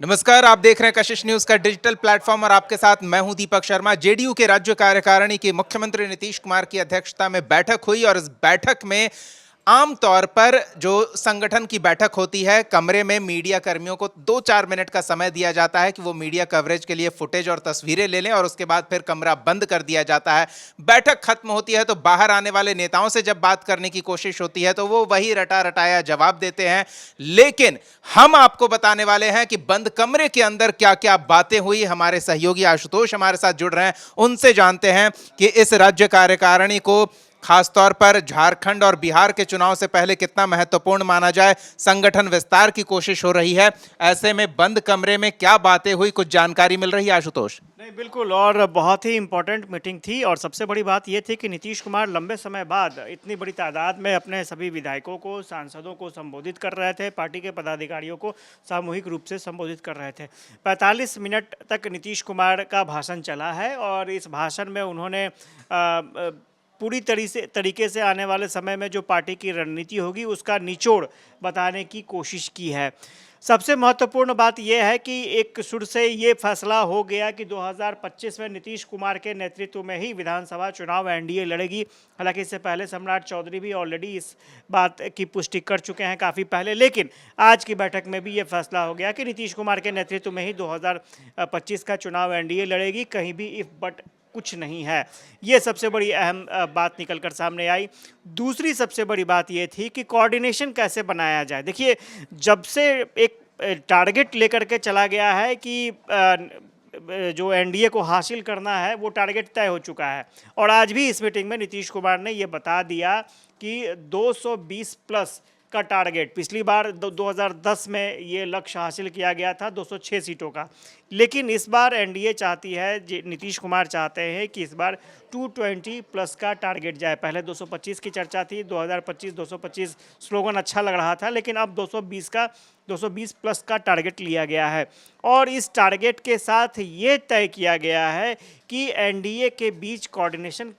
नमस्कार, आप देख रहे हैं कशिश न्यूज का डिजिटल प्लेटफॉर्म और आपके साथ मैं हूं दीपक शर्मा। जेडीयू के राज्य कार्यकारिणी की मुख्यमंत्री नीतीश कुमार की अध्यक्षता में बैठक हुई और इस बैठक में आम तौर पर जो संगठन की बैठक होती है, कमरे में मीडिया कर्मियों को 2-4 मिनट का समय दिया जाता है कि वो मीडिया कवरेज के लिए फुटेज और तस्वीरें ले लें और उसके बाद फिर कमरा बंद कर दिया जाता है। बैठक खत्म होती है तो बाहर आने वाले नेताओं से जब बात करने की कोशिश होती है तो वो वही रटा रटाया जवाब देते हैं। लेकिन हम आपको बताने वाले हैं कि बंद कमरे के अंदर क्या क्या बातें हुई। हमारे सहयोगी आशुतोष हमारे साथ जुड़ रहे हैं, उनसे जानते हैं कि इस राज्य कार्यकारिणी को खासतौर पर झारखंड और बिहार के चुनाव से पहले कितना महत्वपूर्ण माना जाए। संगठन विस्तार की कोशिश हो रही है, ऐसे में बंद कमरे में क्या बातें हुई, कुछ जानकारी मिल रही है आशुतोष? नहीं, बिल्कुल। और बहुत ही इम्पोर्टेंट मीटिंग थी और सबसे बड़ी बात ये थी कि नीतीश कुमार लंबे समय बाद इतनी बड़ी तादाद में अपने सभी विधायकों को, सांसदों को संबोधित कर रहे थे, पार्टी के पदाधिकारियोयों को सामूहिक रूप से संबोधित कर रहे थे। 45 मिनट तक नीतीश कुमार का भाषण चला है और इस भाषण में उन्होंने पूरी तरीके से आने वाले समय में जो पार्टी की रणनीति होगी उसका निचोड़ बताने की कोशिश की है। सबसे महत्वपूर्ण बात यह है कि एक सुर से ये फैसला हो गया कि 2025 में नीतीश कुमार के नेतृत्व में ही विधानसभा चुनाव एनडीए लड़ेगी। हालांकि इससे पहले सम्राट चौधरी भी ऑलरेडी इस बात की पुष्टि कर चुके हैं काफ़ी पहले, लेकिन आज की बैठक में भी ये फैसला हो गया कि नीतीश कुमार के नेतृत्व में ही 2025 का चुनाव एनडीए लड़ेगी। कहीं भी इफ बट कुछ नहीं है। ये सबसे बड़ी अहम बात निकलकर सामने आई। दूसरी सबसे बड़ी बात ये थी कि कोऑर्डिनेशन कैसे बनाया जाए। देखिए, जब से एक टारगेट लेकर के चला गया है कि जो एनडीए को हासिल करना है वो टारगेट तय हो चुका है और आज भी इस मीटिंग में नीतीश कुमार ने ये बता दिया कि 220 प्लस का टारगेट, पिछली बार 2010 में ये लक्ष्य हासिल किया गया था 206 सीटों का, लेकिन इस बार एनडीए चाहती है, नीतीश कुमार चाहते हैं कि इस बार 220 प्लस का टारगेट जाए। पहले 225 की चर्चा थी, 2025 225 स्लोगन अच्छा लग रहा था, लेकिन अब 220 प्लस का टारगेट लिया गया है और इस टारगेट के साथ ये तय किया गया है कि एनडीए के बीच कोऑर्डिनेशन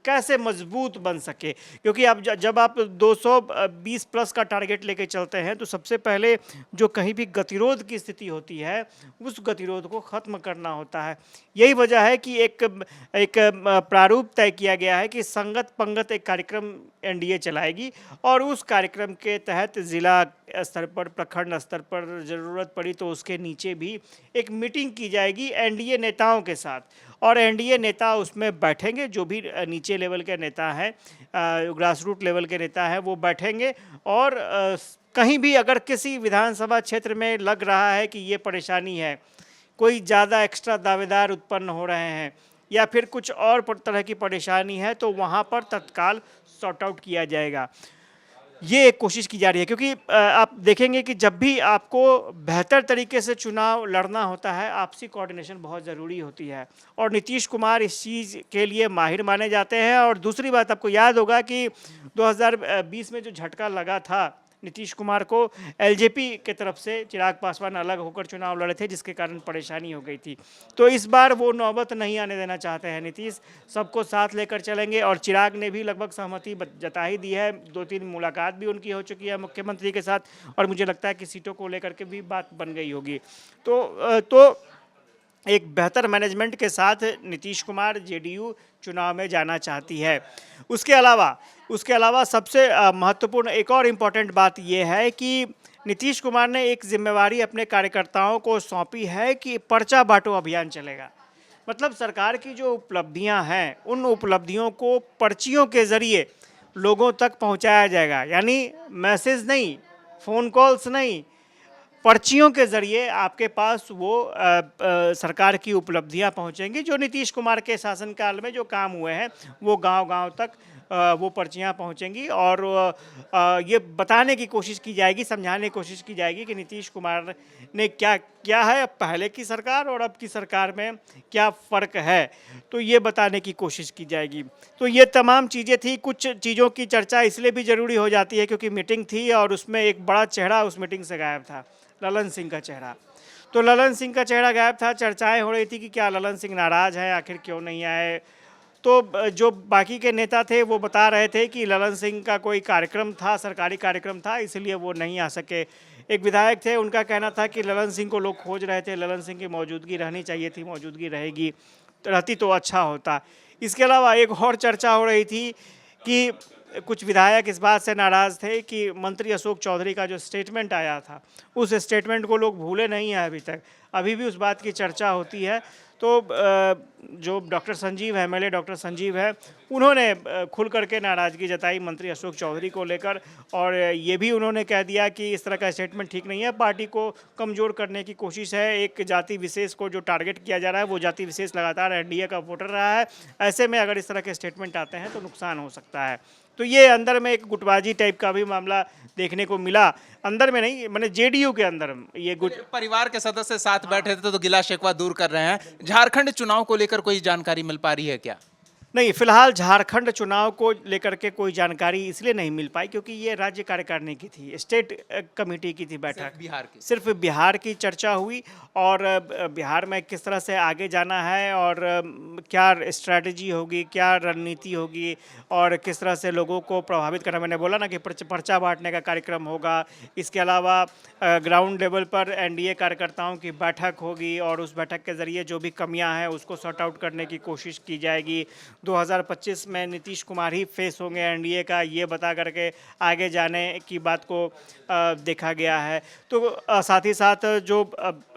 कैसे मजबूत बन सके। क्योंकि अब जब आप 220 प्लस का टारगेट लेके चलते हैं तो सबसे पहले जो कहीं भी गतिरोध की स्थिति होती है उस गतिरोध को ख़त्म करना होता है। यही वजह है कि एक प्रारूप तय किया गया है कि संगत पंगत एक कार्यक्रम एनडीए चलाएगी और उस कार्यक्रम के तहत ज़िला स्तर पर, प्रखंड स्तर पर ज़रूरत पड़ी तो उसके नीचे भी एक मीटिंग की जाएगी एनडीए नेताओं के साथ और एनडीए नेता उसमें बैठेंगे। जो भी नीचे लेवल के नेता हैं, ग्रास रूट लेवल के नेता हैं, वो बैठेंगे और कहीं भी अगर किसी विधानसभा क्षेत्र में लग रहा है कि ये परेशानी है, कोई ज़्यादा एक्स्ट्रा दावेदार उत्पन्न हो रहे हैं या फिर कुछ और तरह की परेशानी है तो वहाँ पर तत्काल सॉर्ट आउट किया जाएगा। ये एक कोशिश की जा रही है क्योंकि आप देखेंगे कि जब भी आपको बेहतर तरीके से चुनाव लड़ना होता है, आपसी कोऑर्डिनेशन बहुत ज़रूरी होती है और नीतीश कुमार इस चीज़ के लिए माहिर माने जाते हैं। और दूसरी बात, आपको याद होगा कि 2020 में जो झटका लगा था नीतीश कुमार को, एलजेपी के तरफ से चिराग पासवान अलग होकर चुनाव लड़े थे जिसके कारण परेशानी हो गई थी। तो इस बार वो नौबत नहीं आने देना चाहते हैं नीतीश, सबको साथ लेकर चलेंगे और चिराग ने भी लगभग सहमति जता ही दी है। 2-3 मुलाकात भी उनकी हो चुकी है मुख्यमंत्री के साथ और मुझे लगता है कि सीटों को लेकर के भी बात बन गई होगी। तो एक बेहतर मैनेजमेंट के साथ नीतीश कुमार जेडीयू चुनाव में जाना चाहती है। उसके अलावा सबसे महत्वपूर्ण एक और इम्पॉर्टेंट बात यह है कि नीतीश कुमार ने एक जिम्मेवारी अपने कार्यकर्ताओं को सौंपी है कि पर्चा बांटो अभियान चलेगा। मतलब सरकार की जो उपलब्धियां हैं उन उपलब्धियों को पर्चियों के ज़रिए लोगों तक पहुंचाया जाएगा, यानी मैसेज नहीं, फ़ोन कॉल्स नहीं, पर्चियों के ज़रिए आपके पास वो सरकार की उपलब्धियां पहुंचेंगी। जो नीतीश कुमार के शासनकाल में जो काम हुए हैं वो गांव-गांव तक वो पर्चियां पहुंचेंगी और ये बताने की कोशिश की जाएगी, समझाने की कोशिश की जाएगी कि नीतीश कुमार ने क्या क्या है पहले की सरकार और अब की सरकार में क्या फ़र्क है, तो ये बताने की कोशिश की जाएगी। तो ये तमाम चीज़ें थी। कुछ चीज़ों की चर्चा इसलिए भी ज़रूरी हो जाती है क्योंकि मीटिंग थी और उसमें एक बड़ा चेहरा उस मीटिंग से गायब था, ललन सिंह का चेहरा। तो ललन सिंह का चेहरा गायब था, चर्चाएं हो रही थी कि क्या ललन सिंह नाराज़ हैं, आखिर क्यों नहीं आए। तो जो बाकी के नेता थे वो बता रहे थे कि ललन सिंह का कोई कार्यक्रम था, सरकारी कार्यक्रम था, इसलिए वो नहीं आ सके। एक विधायक थे, उनका कहना था कि ललन सिंह को लोग खोज रहे थे, ललन सिंह की मौजूदगी रहनी चाहिए थी, मौजूदगी रहेगी रहती तो अच्छा होता। इसके अलावा एक और चर्चा हो रही थी कि कुछ विधायक इस बात से नाराज़ थे कि मंत्री अशोक चौधरी का जो स्टेटमेंट आया था, उस स्टेटमेंट को लोग भूले नहीं हैं अभी तक, अभी भी उस बात की चर्चा होती है। तो जो डॉक्टर संजीव है, एमएलए डॉक्टर संजीव है, उन्होंने खुल करके नाराज़गी जताई मंत्री अशोक चौधरी को लेकर, और ये भी उन्होंने कह दिया कि इस तरह का स्टेटमेंट ठीक नहीं है, पार्टी को कमज़ोर करने की कोशिश है, एक जाति विशेष को जो टारगेट किया जा रहा है वो जाति विशेष लगातार एनडीए का वोटर रहा है, ऐसे में अगर इस तरह के स्टेटमेंट आते हैं तो नुकसान हो सकता है। तो ये अंदर में एक गुटबाजी टाइप का भी मामला देखने को मिला, अंदर में नहीं, मैंने जेडीयू के अंदर ये परिवार के सदस्य साथ बैठे थे तो गिला शिकवा दूर कर रहे हैं। झारखंड चुनाव को लेकर कोई जानकारी मिल पा रही है क्या? नहीं, फिलहाल झारखंड चुनाव को लेकर के कोई जानकारी इसलिए नहीं मिल पाई क्योंकि ये राज्य कार्यकारिणी की थी, स्टेट कमेटी की थी बैठक, बिहार की सिर्फ बिहार की चर्चा हुई, और बिहार में किस तरह से आगे जाना है और क्या स्ट्रैटेजी होगी, क्या रणनीति होगी और किस तरह से लोगों को प्रभावित करना। मैंने बोला ना कि पर्चा बांटने का कार्यक्रम होगा, इसके अलावा ग्राउंड लेवल पर एनडीए कार्यकर्ताओं की बैठक होगी और उस बैठक के जरिए जो भी कमियां हैं उसको सॉर्ट आउट करने की कोशिश की जाएगी। 2025 में नीतीश कुमार ही फेस होंगे एनडीए का, ये बता करके आगे जाने की बात को देखा गया है। तो साथ ही साथ जो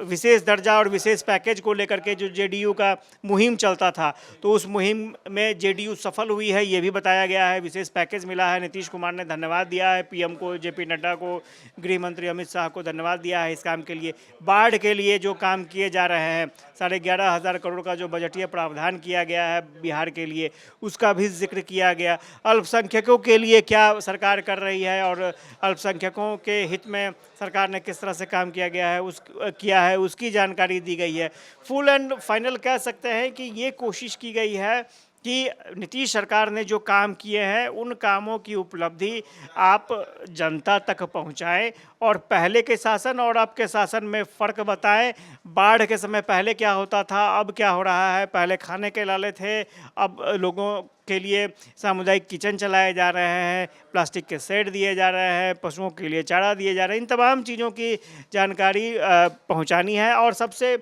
विशेष दर्जा और विशेष पैकेज को लेकर के जो जेडीयू का मुहिम चलता था, तो उस मुहिम में जेडीयू सफल हुई है, ये भी बताया गया है। विशेष पैकेज मिला है, नीतीश कुमार ने धन्यवाद दिया है पीएम को, जेपी नड्डा को, गृह मंत्री अमित शाह को धन्यवाद दिया है इस काम के लिए। बाढ़ के लिए जो काम किए जा रहे हैं, 11,500 करोड़ का जो बजटीय प्रावधान किया गया है बिहार के लिए, उसका भी जिक्र किया गया। अल्पसंख्यकों के लिए क्या सरकार कर रही है और अल्पसंख्यकों के हित में सरकार ने किस तरह से काम किया है उसकी जानकारी दी गई है। फुल एंड फाइनल कह सकते हैं कि ये कोशिश की गई है कि नीतीश सरकार ने जो काम किए हैं उन कामों की उपलब्धि आप जनता तक पहुंचाएं और पहले के शासन और अब के शासन में फ़र्क बताएं। बाढ़ के समय पहले क्या होता था, अब क्या हो रहा है। पहले खाने के लाले थे, अब लोगों के लिए सामुदायिक किचन चलाए जा रहे हैं, प्लास्टिक के सेट दिए जा रहे हैं, पशुओं के लिए चारा दिए जा रहे हैं। इन तमाम चीज़ों की जानकारी पहुंचानी है। और सबसे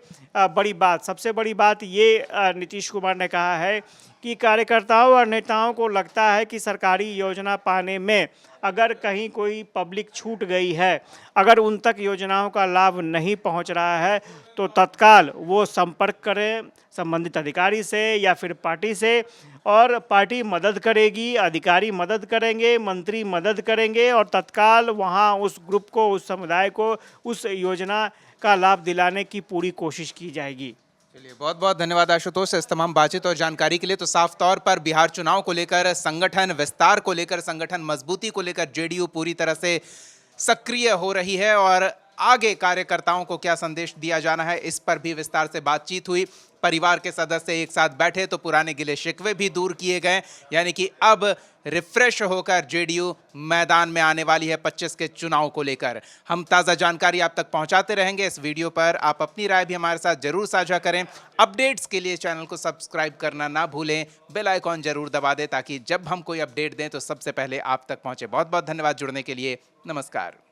बड़ी बात ये नीतीश कुमार ने कहा है कि कार्यकर्ताओं और नेताओं को लगता है कि सरकारी योजना पाने में अगर कहीं कोई पब्लिक छूट गई है, अगर उन तक योजनाओं का लाभ नहीं पहुंच रहा है, तो तत्काल वो संपर्क करें संबंधित अधिकारी से या फिर पार्टी से, और पार्टी मदद करेगी, अधिकारी मदद करेंगे, मंत्री मदद करेंगे और तत्काल वहां उस ग्रुप को, उस समुदाय को उस योजना का लाभ दिलाने की पूरी कोशिश की जाएगी। चलिए, बहुत बहुत धन्यवाद आशुतोष इस तमाम बातचीत और जानकारी के लिए। तो साफ तौर पर बिहार चुनाव को लेकर, संगठन विस्तार को लेकर, संगठन मजबूती को लेकर जेडीयू पूरी तरह से सक्रिय हो रही है और आगे कार्यकर्ताओं को क्या संदेश दिया जाना है इस पर भी विस्तार से बातचीत हुई। परिवार के सदस्य एक साथ बैठे तो पुराने गिले शिकवे भी दूर किए गए, यानी कि अब रिफ्रेश होकर जेडीयू मैदान में आने वाली है 25 के चुनाव को लेकर। हम ताज़ा जानकारी आप तक पहुंचाते रहेंगे। इस वीडियो पर आप अपनी राय भी हमारे साथ जरूर साझा करें। अपडेट्स के लिए चैनल को सब्सक्राइब करना ना भूलें, बेल आइकॉन जरूर दबा दें ताकि जब हम कोई अपडेट दें तो सबसे पहले आप तक पहुंचे। बहुत बहुत धन्यवाद जुड़ने के लिए। नमस्कार।